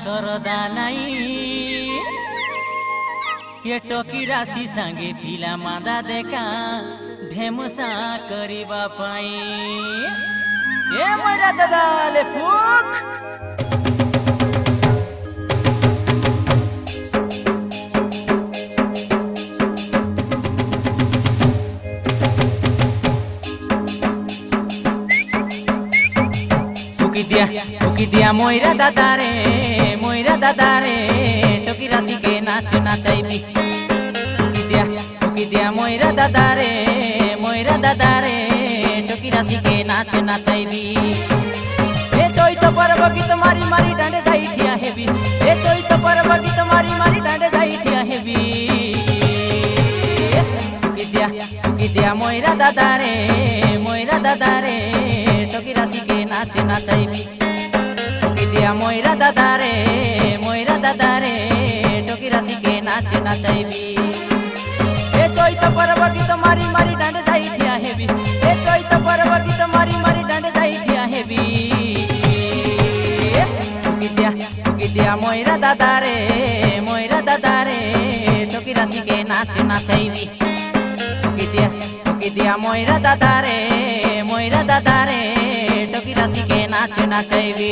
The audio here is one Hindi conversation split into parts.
सरदा नाई ये टोकी राशि संगे पिला मादा देखा धेमुसा करिबा पाई ए मोरा दादा ले फुक फुकी दिया मोइरा दादा रे टोकी राशि के नाच नाचाइबी फुकी दिया मोइरा दादा रे टोकी राशि के नाच नाचाइबी ए चैत पर्व गीत मारी मारी डांडे जाई ठिया हेबी ए चैत पर्व गीत मारी मारी डांडे जाई ठिया हेबी फुकी दिया मोइरा दादा रे टोकी राशि के नाच नाचाइबी मोइरा दादा रे टोकी राशि के नाच नाचाइबी ए चैत पर्व गीत मारी मारी डांडे जाई ठिया हेबी ए चैत पर्व गीत मारी मारी डांडे जाई ठिया हेबी फुकी दिया मोइरा दादा रे टोकी राशि के नाच नाचाइबी फुकी दिया मोइरा दादा रे टोकी राशि के नाच नाचाइबी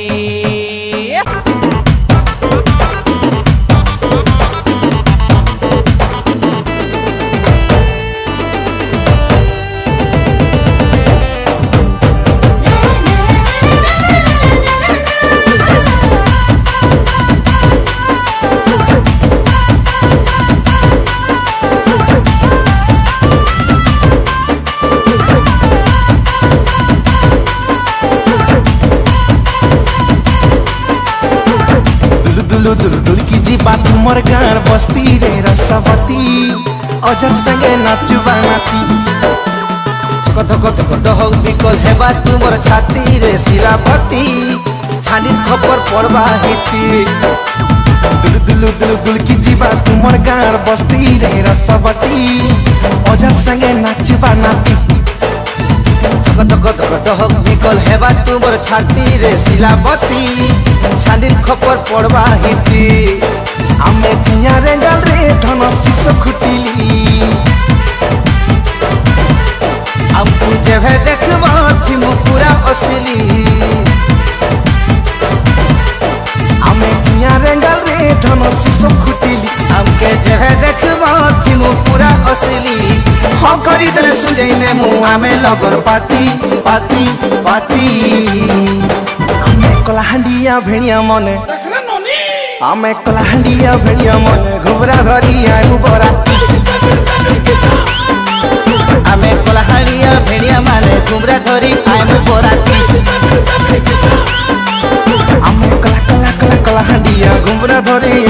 दुल की जीवा तुमर गान बस्ती रे रसवती अजर संगे नाचुबा नाती थक थक थक डहक बिकल हेबा तुमर छाती रे शिलापति छानी खबर पड़बा हिटी दुल की जीवा तुमर गान बस्ती रे रसवती अजर संगे नाचुबा नाती थक थक थक डहक बिकल हेबा तुमर छाती रे शिलापति छानिर खबर पड़बा हिटी आमे जिया रेंगल रे धन शिश खुटिली हमको जेभे देखबा थी पूरा असली आमे जिया रेंगल रे धन शिश खुटिली हमके जेभे देखबा थी पूरा असली हो करी दले सुजैने मुआ में लगन पाती पाती पाती आमे कलाहांडिया भेड़िया मने आमे कलाहांडिया भेड़िया मने घुबरा धरी आगु बराती आमे कलाहांडिया भेड़िया माने घुबरा धरी आगु बराती आमे कला कला कला कलाहांडिया घुबरा धरी